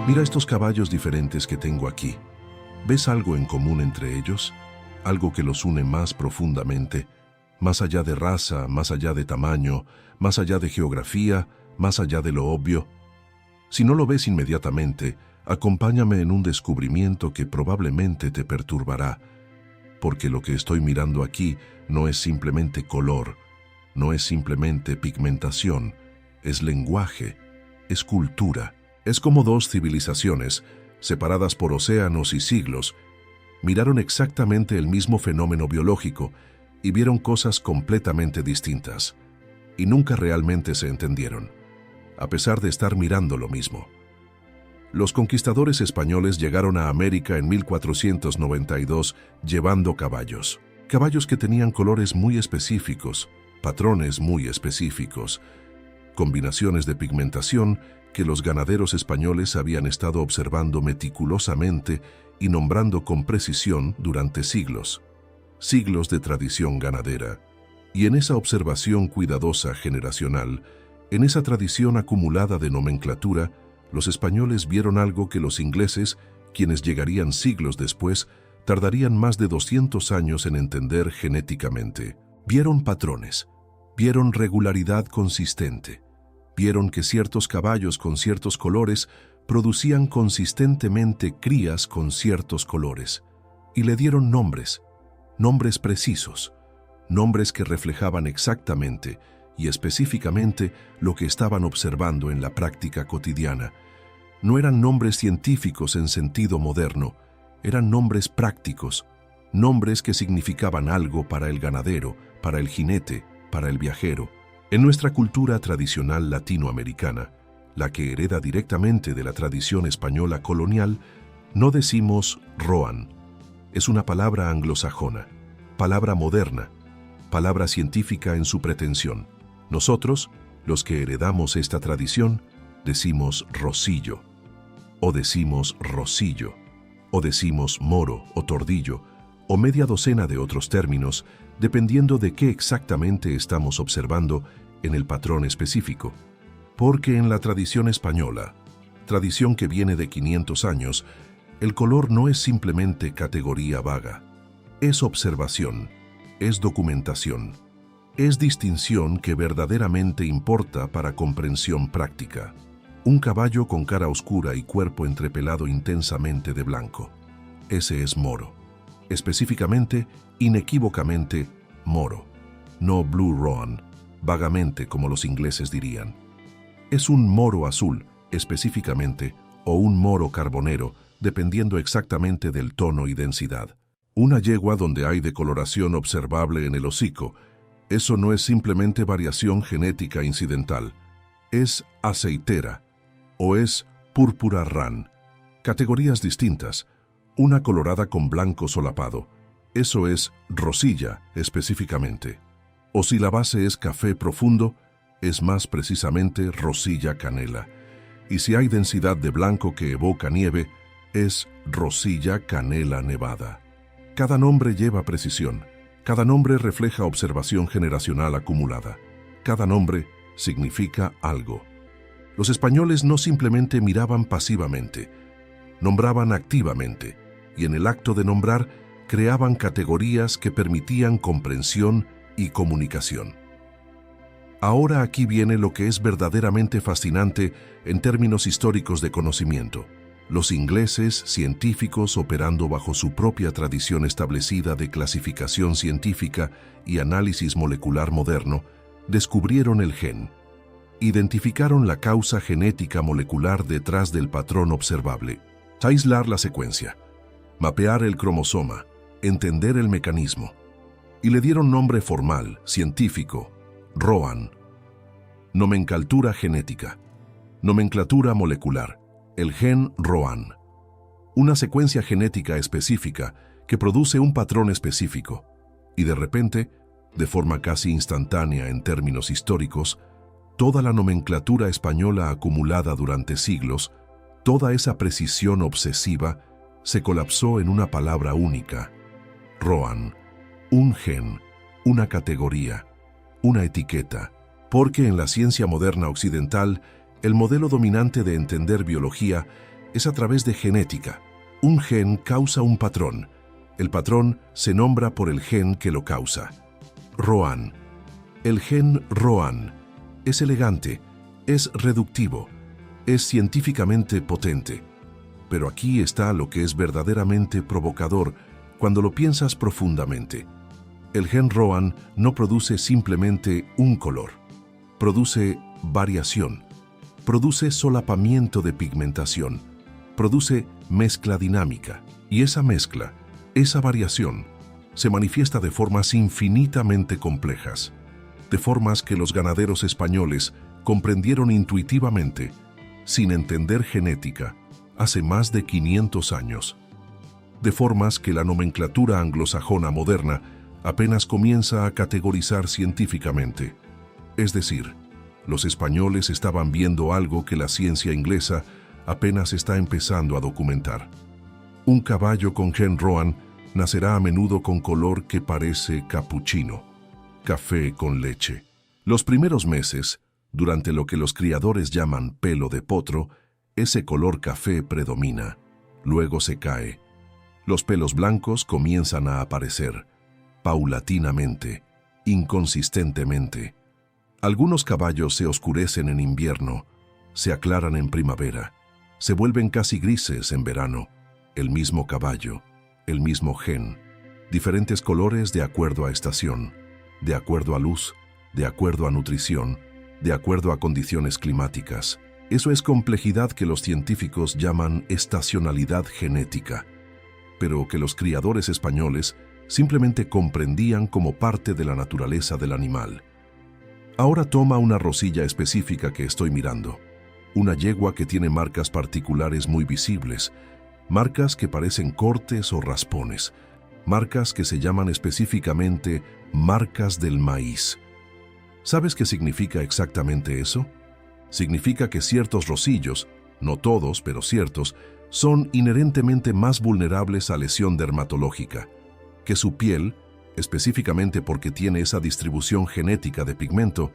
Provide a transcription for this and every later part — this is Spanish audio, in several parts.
Mira estos caballos diferentes que tengo aquí. ¿Ves algo en común entre ellos? Algo que los une más profundamente, más allá de raza, más allá de tamaño, más allá de geografía, más allá de lo obvio. Si no lo ves inmediatamente, acompáñame en un descubrimiento que probablemente te perturbará, porque lo que estoy mirando aquí no es simplemente color, no es simplemente pigmentación, es lenguaje, es cultura. Es como dos civilizaciones, separadas por océanos y siglos, miraron exactamente el mismo fenómeno biológico y vieron cosas completamente distintas, y nunca realmente se entendieron, a pesar de estar mirando lo mismo. Los conquistadores españoles llegaron a América en 1492 llevando caballos. Caballos que tenían colores muy específicos, patrones muy específicos, combinaciones de pigmentación que los ganaderos españoles habían estado observando meticulosamente y nombrando con precisión durante siglos. Siglos de tradición ganadera. Y en esa observación cuidadosa generacional, en esa tradición acumulada de nomenclatura, los españoles vieron algo que los ingleses, quienes llegarían siglos después, tardarían más de 200 años en entender genéticamente. Vieron patrones, vieron regularidad consistente, vieron que ciertos caballos con ciertos colores producían consistentemente crías con ciertos colores, y le dieron nombres, nombres precisos, nombres que reflejaban exactamente y específicamente lo que estaban observando en la práctica cotidiana. No eran nombres científicos en sentido moderno, eran nombres prácticos, nombres que significaban algo para el ganadero, para el jinete, para el viajero. En nuestra cultura tradicional latinoamericana, la que hereda directamente de la tradición española colonial, no decimos Roan. Es una palabra anglosajona, palabra moderna, palabra científica en su pretensión. Nosotros, los que heredamos esta tradición, decimos Rosillo, o decimos Rosillo, o decimos Moro o Tordillo, o media docena de otros términos, dependiendo de qué exactamente estamos observando en el patrón específico. Porque en la tradición española, tradición que viene de 500 años, el color no es simplemente categoría vaga. Es observación, es documentación, es distinción que verdaderamente importa para comprensión práctica. Un caballo con cara oscura y cuerpo entrepelado intensamente de blanco. Ese es moro. Específicamente, inequívocamente, moro. No Blue Roan, vagamente como los ingleses dirían. Es un moro azul, específicamente, o un moro carbonero, dependiendo exactamente del tono y densidad. Una yegua donde hay decoloración observable en el hocico. Eso no es simplemente variación genética incidental. Es aceitera, o es púrpura ran. Categorías distintas. Una colorada con blanco solapado. Eso es rosilla, específicamente. O si la base es café profundo, es más precisamente rosilla canela. Y si hay densidad de blanco que evoca nieve, es rosilla canela nevada. Cada nombre lleva precisión. Cada nombre refleja observación generacional acumulada. Cada nombre significa algo. Los españoles no simplemente miraban pasivamente, nombraban activamente, y en el acto de nombrar creaban categorías que permitían comprensión y comunicación. Ahora aquí viene lo que es verdaderamente fascinante en términos históricos de conocimiento. Los ingleses, científicos operando bajo su propia tradición establecida de clasificación científica y análisis molecular moderno, descubrieron el gen. Identificaron la causa genética molecular detrás del patrón observable. Aislar la secuencia, mapear el cromosoma, entender el mecanismo. Y le dieron nombre formal, científico, Roan. Nomenclatura genética, nomenclatura molecular, el gen Roan. Una secuencia genética específica que produce un patrón específico. Y de repente, de forma casi instantánea en términos históricos, toda la nomenclatura española acumulada durante siglos, toda esa precisión obsesiva, se colapsó en una palabra única. Roan. Un gen, una categoría, una etiqueta. Porque en la ciencia moderna occidental, el modelo dominante de entender biología es a través de genética. Un gen causa un patrón. El patrón se nombra por el gen que lo causa. ROAN. El gen ROAN es elegante, es reductivo, es científicamente potente. Pero aquí está lo que es verdaderamente provocador cuando lo piensas profundamente. El gen ROAN no produce simplemente un color. Produce variación. Produce solapamiento de pigmentación. Produce mezcla dinámica. Y esa mezcla, esa variación, se manifiesta de formas infinitamente complejas. De formas que los ganaderos españoles comprendieron intuitivamente, sin entender genética, hace más de 500 años. De formas que la nomenclatura anglosajona moderna apenas comienza a categorizar científicamente. Es decir, los españoles estaban viendo algo que la ciencia inglesa apenas está empezando a documentar. Un caballo con gen ROAN nacerá a menudo con color que parece capuchino, café con leche. Los primeros meses, durante lo que los criadores llaman pelo de potro, ese color café predomina. Luego se cae. Los pelos blancos comienzan a aparecer, paulatinamente, inconsistentemente. Algunos caballos se oscurecen en invierno, se aclaran en primavera, se vuelven casi grises en verano. El mismo caballo, el mismo gen, diferentes colores de acuerdo a estación, de acuerdo a luz, de acuerdo a nutrición, de acuerdo a condiciones climáticas. Eso es complejidad que los científicos llaman estacionalidad genética, pero que los criadores españoles simplemente comprendían como parte de la naturaleza del animal. Ahora toma una rosilla específica que estoy mirando, una yegua que tiene marcas particulares muy visibles, marcas que parecen cortes o raspones, marcas que se llaman específicamente marcas del maíz. ¿Sabes qué significa exactamente eso? Significa que ciertos rosillos, no todos, pero ciertos, son inherentemente más vulnerables a lesión dermatológica, que su piel, específicamente porque tiene esa distribución genética de pigmento,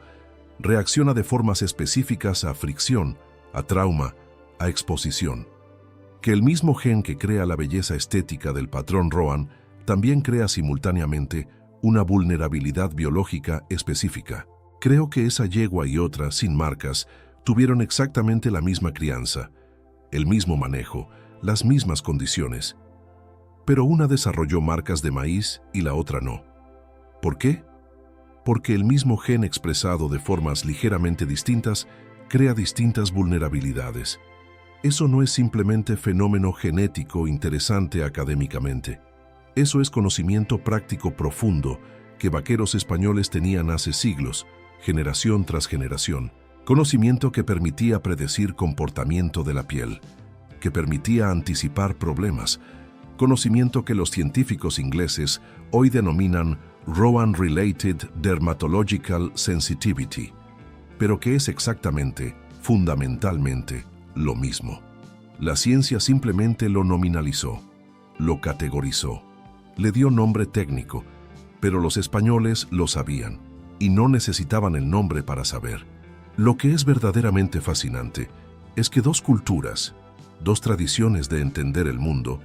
reacciona de formas específicas a fricción, a trauma, a exposición. Que el mismo gen que crea la belleza estética del patrón ROAN también crea simultáneamente una vulnerabilidad biológica específica. Creo que esa yegua y otra, sin marcas, tuvieron exactamente la misma crianza, el mismo manejo, las mismas condiciones. Pero una desarrolló marcas de maíz y la otra no. ¿Por qué? Porque el mismo gen expresado de formas ligeramente distintas crea distintas vulnerabilidades. Eso no es simplemente fenómeno genético interesante académicamente. Eso es conocimiento práctico profundo que vaqueros españoles tenían hace siglos, generación tras generación. Conocimiento que permitía predecir comportamiento de la piel, que permitía anticipar problemas. Conocimiento que los científicos ingleses hoy denominan ROAN-Related Dermatological Sensitivity, pero que es exactamente, fundamentalmente, lo mismo. La ciencia simplemente lo nominalizó, lo categorizó, le dio nombre técnico, pero los españoles lo sabían y no necesitaban el nombre para saber. Lo que es verdaderamente fascinante es que dos culturas, dos tradiciones de entender el mundo,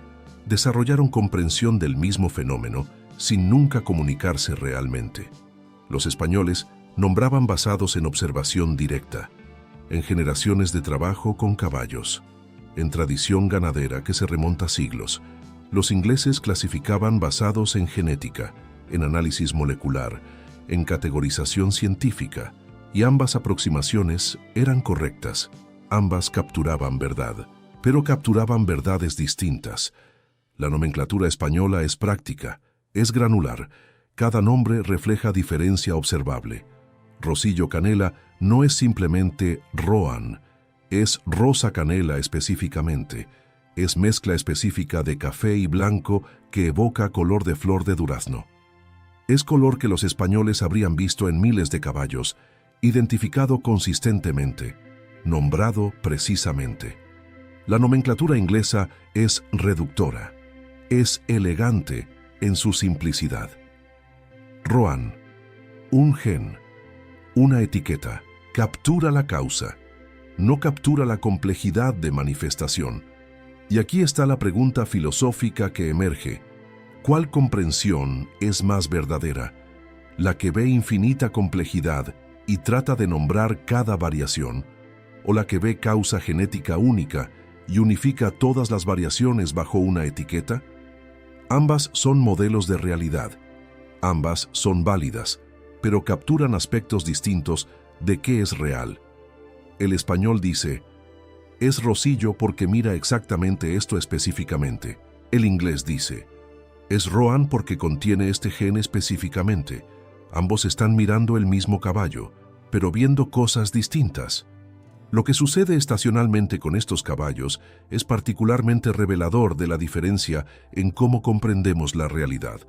desarrollaron comprensión del mismo fenómeno sin nunca comunicarse realmente. Los españoles nombraban basados en observación directa, en generaciones de trabajo con caballos, en tradición ganadera que se remonta a siglos. Los ingleses clasificaban basados en genética, en análisis molecular, en categorización científica, y ambas aproximaciones eran correctas. Ambas capturaban verdad, pero capturaban verdades distintas. La nomenclatura española es práctica, es granular. Cada nombre refleja diferencia observable. Rosillo canela no es simplemente ROAN, es rosa canela específicamente. Es mezcla específica de café y blanco que evoca color de flor de durazno. Es color que los españoles habrían visto en miles de caballos, identificado consistentemente, nombrado precisamente. La nomenclatura inglesa es reductora, es elegante en su simplicidad. ROAN, un gen, una etiqueta, captura la causa, no captura la complejidad de manifestación, Y aquí está la pregunta filosófica que emerge. ¿Cuál comprensión es más verdadera? ¿La que ve infinita complejidad y trata de nombrar cada variación? ¿O la que ve causa genética única y unifica todas las variaciones bajo una etiqueta? Ambas son modelos de realidad. Ambas son válidas, pero capturan aspectos distintos de qué es real. El español dice, es Rosillo porque mira exactamente esto específicamente. El inglés dice, es Roan porque contiene este gen específicamente. Ambos están mirando el mismo caballo, pero viendo cosas distintas. Lo que sucede estacionalmente con estos caballos es particularmente revelador de la diferencia en cómo comprendemos la realidad.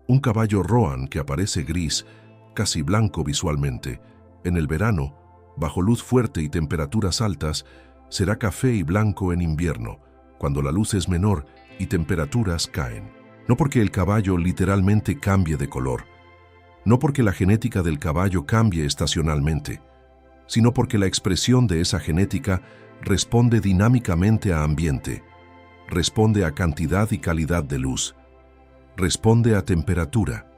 Un caballo Roan que aparece gris, casi blanco visualmente, en el verano, bajo luz fuerte y temperaturas altas, será café y blanco en invierno, cuando la luz es menor y temperaturas caen. No porque el caballo literalmente cambie de color, no porque la genética del caballo cambie estacionalmente, sino porque la expresión de esa genética responde dinámicamente a ambiente, responde a cantidad y calidad de luz, responde a temperatura,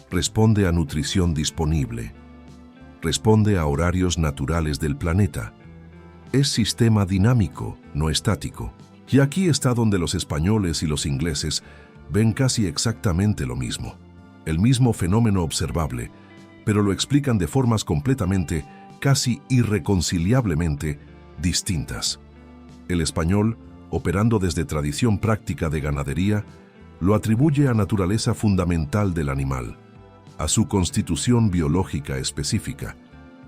responde a nutrición disponible, responde a horarios naturales del planeta. Es sistema dinámico, no estático. Y aquí está donde los españoles y los ingleses ven casi exactamente lo mismo, el mismo fenómeno observable, pero lo explican de formas completamente, casi irreconciliablemente, distintas. El español, operando desde tradición práctica de ganadería, lo atribuye a naturaleza fundamental del animal, a su constitución biológica específica,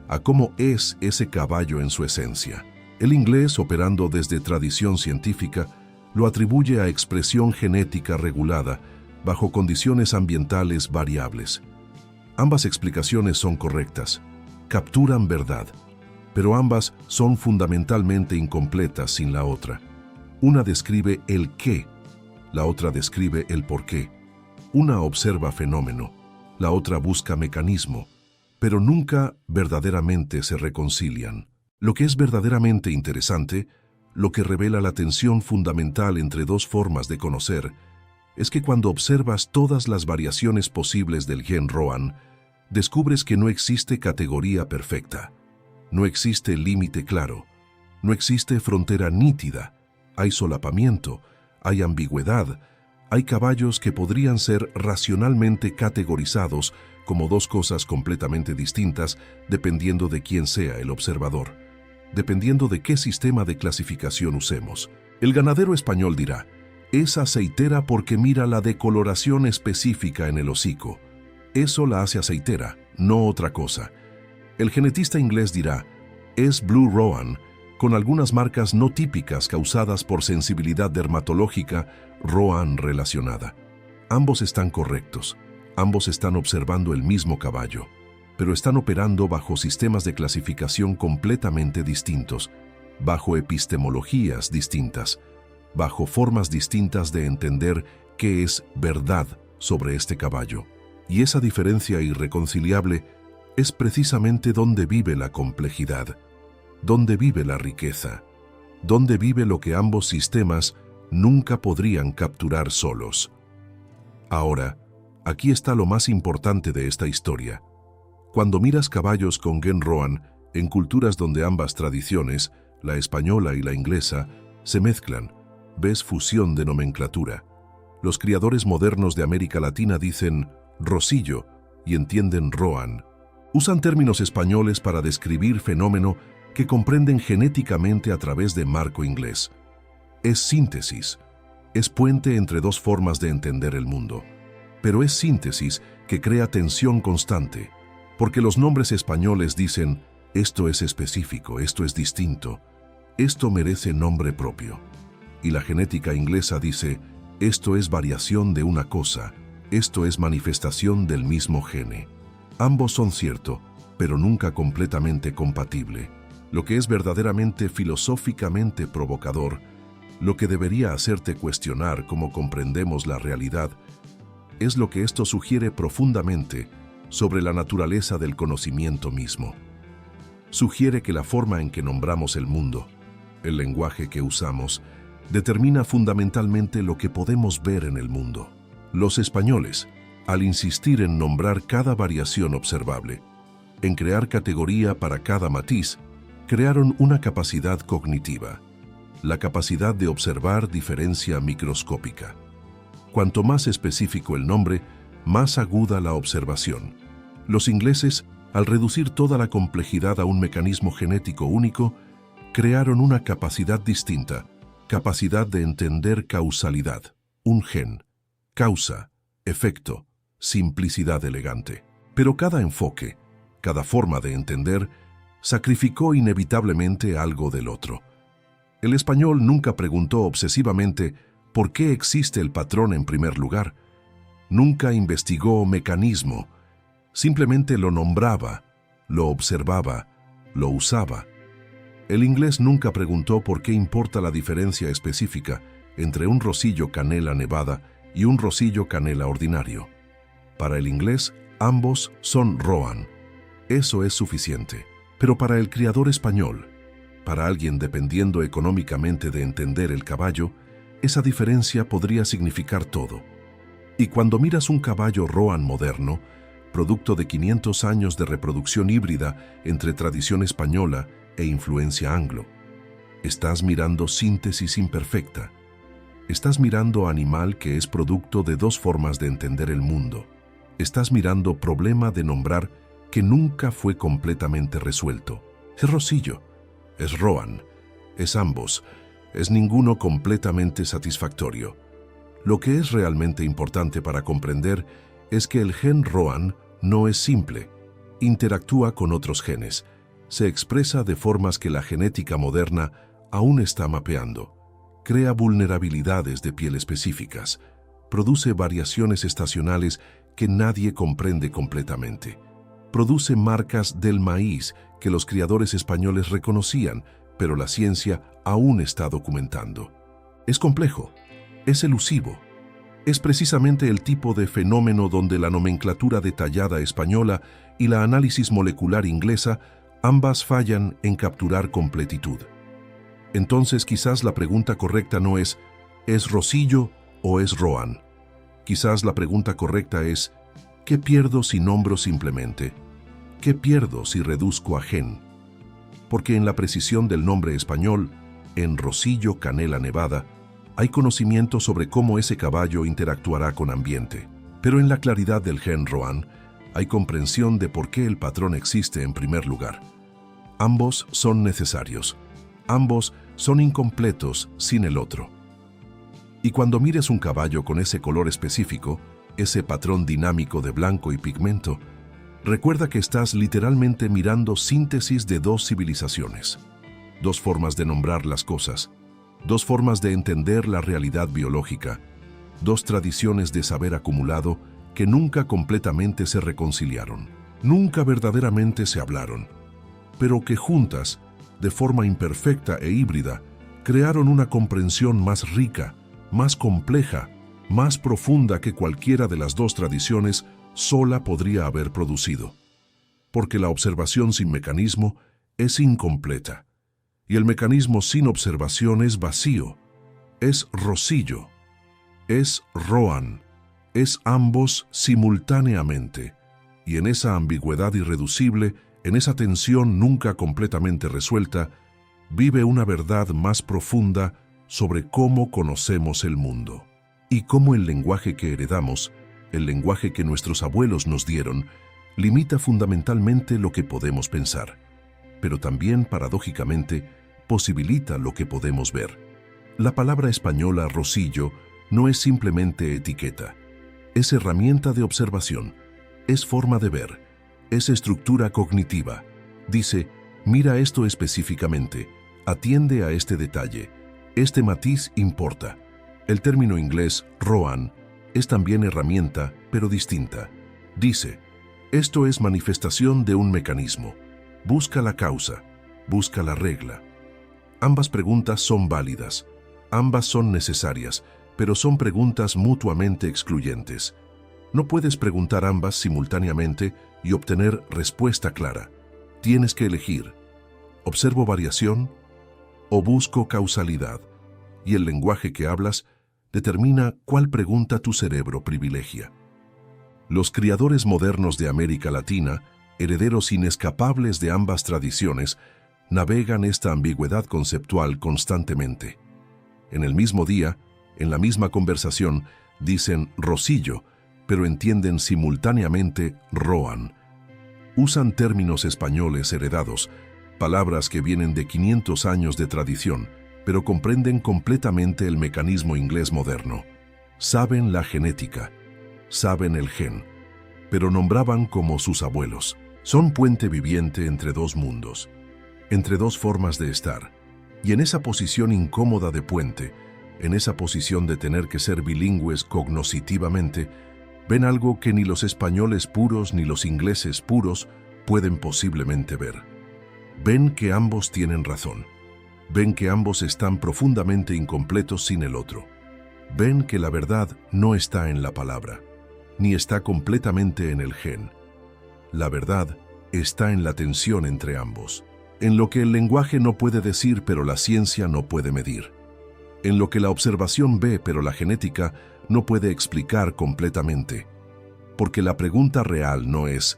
a cómo es ese caballo en su esencia. El inglés, operando desde tradición científica, lo atribuye a expresión genética regulada bajo condiciones ambientales variables. Ambas explicaciones son correctas, capturan verdad, pero ambas son fundamentalmente incompletas sin la otra. Una describe el qué, la otra describe el por qué. Una observa fenómeno, la otra busca mecanismo, pero nunca verdaderamente se reconcilian. Lo que es verdaderamente interesante, lo que revela la tensión fundamental entre dos formas de conocer, es que cuando observas todas las variaciones posibles del gen Roan, descubres que no existe categoría perfecta, no existe límite claro, no existe frontera nítida, hay solapamiento, hay ambigüedad, hay caballos que podrían ser racionalmente categorizados como dos cosas completamente distintas dependiendo de quién sea el observador, dependiendo de qué sistema de clasificación usemos. El ganadero español dirá, es aceitera porque mira la decoloración específica en el hocico. Eso la hace aceitera, no otra cosa. El genetista inglés dirá, es Blue Roan, con algunas marcas no típicas causadas por sensibilidad dermatológica Roan relacionada. Ambos están correctos, ambos están observando el mismo caballo, pero están operando bajo sistemas de clasificación completamente distintos, bajo epistemologías distintas, bajo formas distintas de entender qué es verdad sobre este caballo. Y esa diferencia irreconciliable es precisamente donde vive la complejidad, donde vive la riqueza, donde vive lo que ambos sistemas nunca podrían capturar solos. Ahora, aquí está lo más importante de esta historia. Cuando miras caballos con gen Roan en culturas donde ambas tradiciones, la española y la inglesa, se mezclan, ves fusión de nomenclatura. Los criadores modernos de América Latina dicen Rosillo y entienden Roan. Usan términos españoles para describir fenómeno que comprenden genéticamente a través de marco inglés. Es síntesis, es puente entre dos formas de entender el mundo. Pero es síntesis que crea tensión constante, porque los nombres españoles dicen, esto es específico, esto es distinto, esto merece nombre propio. Y la genética inglesa dice, esto es variación de una cosa, esto es manifestación del mismo gene. Ambos son cierto, pero nunca completamente compatible. Lo que es verdaderamente filosóficamente provocador, lo que debería hacerte cuestionar cómo comprendemos la realidad, es lo que esto sugiere profundamente sobre la naturaleza del conocimiento mismo. Sugiere que la forma en que nombramos el mundo, el lenguaje que usamos, determina fundamentalmente lo que podemos ver en el mundo. Los españoles, al insistir en nombrar cada variación observable, en crear categoría para cada matiz, crearon una capacidad cognitiva, la capacidad de observar diferencia microscópica. Cuanto más específico el nombre, más aguda la observación. Los ingleses, al reducir toda la complejidad a un mecanismo genético único, crearon una capacidad distinta, capacidad de entender causalidad, un gen, causa, efecto, simplicidad elegante. Pero cada enfoque, cada forma de entender, sacrificó inevitablemente algo del otro. El español nunca preguntó obsesivamente por qué existe el patrón en primer lugar. Nunca investigó mecanismo, simplemente lo nombraba, lo observaba, lo usaba. El inglés nunca preguntó por qué importa la diferencia específica entre un rosillo canela nevada y un rosillo canela ordinario. Para el inglés, ambos son Roan. Eso es suficiente. Pero para el criador español, para alguien dependiendo económicamente de entender el caballo, esa diferencia podría significar todo. Y cuando miras un caballo Roan moderno, producto de 500 años de reproducción híbrida entre tradición española e influencia anglo, estás mirando síntesis imperfecta. Estás mirando animal que es producto de dos formas de entender el mundo. Estás mirando problema de nombrar que nunca fue completamente resuelto. Es rosillo, es Roan, es ambos, es ninguno completamente satisfactorio. Lo que es realmente importante para comprender es que el gen Roan no es simple, interactúa con otros genes, se expresa de formas que la genética moderna aún está mapeando, crea vulnerabilidades de piel específicas, produce variaciones estacionales que nadie comprende completamente, produce marcas del maíz que los criadores españoles reconocían, pero la ciencia aún está documentando. Es complejo, es elusivo. Es precisamente el tipo de fenómeno donde la nomenclatura detallada española y la análisis molecular inglesa ambas fallan en capturar completitud. Entonces quizás la pregunta correcta no ¿es rosillo o es Roan? Quizás la pregunta correcta es ¿qué pierdo si nombro simplemente? ¿Qué pierdo si reduzco a gen? Porque en la precisión del nombre español, en rosillo canela nevada, hay conocimiento sobre cómo ese caballo interactuará con ambiente. Pero en la claridad del gen Roan, hay comprensión de por qué el patrón existe en primer lugar. Ambos son necesarios. Ambos son incompletos sin el otro. Y cuando mires un caballo con ese color específico, ese patrón dinámico de blanco y pigmento, recuerda que estás literalmente mirando síntesis de dos civilizaciones, dos formas de nombrar las cosas, dos formas de entender la realidad biológica, dos tradiciones de saber acumulado que nunca completamente se reconciliaron, nunca verdaderamente se hablaron, pero que juntas, de forma imperfecta e híbrida, crearon una comprensión más rica, más compleja, más profunda que cualquiera de las dos tradiciones sola podría haber producido. Porque la observación sin mecanismo es incompleta, y el mecanismo sin observación es vacío, es rosillo, es Roan, es ambos simultáneamente, y en esa ambigüedad irreducible, en esa tensión nunca completamente resuelta, vive una verdad más profunda sobre cómo conocemos el mundo, y cómo el lenguaje que heredamos, el lenguaje que nuestros abuelos nos dieron, limita fundamentalmente lo que podemos pensar, pero también, paradójicamente, posibilita lo que podemos ver. La palabra española rosillo no es simplemente etiqueta, es herramienta de observación, es forma de ver, es estructura cognitiva. Dice, mira esto específicamente, atiende a este detalle, este matiz importa. El término inglés Roan es también herramienta, pero distinta. Dice, esto es manifestación de un mecanismo. Busca la causa, busca la regla. Ambas preguntas son válidas, ambas son necesarias, pero son preguntas mutuamente excluyentes. No puedes preguntar ambas simultáneamente y obtener respuesta clara. Tienes que elegir. ¿Observo variación o busco causalidad? y el lenguaje que hablas determina cuál pregunta tu cerebro privilegia. Los criadores modernos de América Latina, herederos inescapables de ambas tradiciones, navegan esta ambigüedad conceptual constantemente. En el mismo día, en la misma conversación, dicen Rosillo, pero entienden simultáneamente Roan. Usan términos españoles heredados, palabras que vienen de 500 años de tradición, pero comprenden completamente el mecanismo inglés moderno. Saben la genética, saben el gen, pero nombraban como sus abuelos. Son puente viviente entre dos mundos, entre dos formas de estar, y en esa posición incómoda de puente, en esa posición de tener que ser bilingües cognoscitivamente, ven algo que ni los españoles puros ni los ingleses puros pueden posiblemente ver. Ven que ambos tienen razón. Ven que ambos están profundamente incompletos sin el otro. Ven que la verdad no está en la palabra, ni está completamente en el gen. La verdad está en la tensión entre ambos, en lo que el lenguaje no puede decir pero la ciencia no puede medir, en lo que la observación ve pero la genética no puede explicar completamente. Porque la pregunta real no ¿es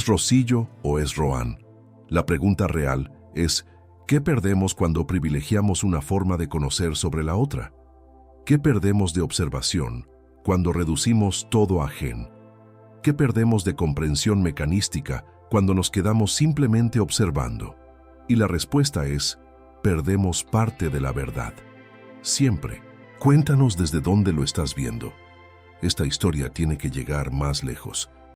Rosillo o es Roan? La pregunta real es ¿qué perdemos cuando privilegiamos una forma de conocer sobre la otra? ¿Qué perdemos de observación cuando reducimos todo a gen? ¿Qué perdemos de comprensión mecanística cuando nos quedamos simplemente observando? Y la respuesta es, perdemos parte de la verdad. Siempre. Cuéntanos desde dónde lo estás viendo. Esta historia tiene que llegar más lejos.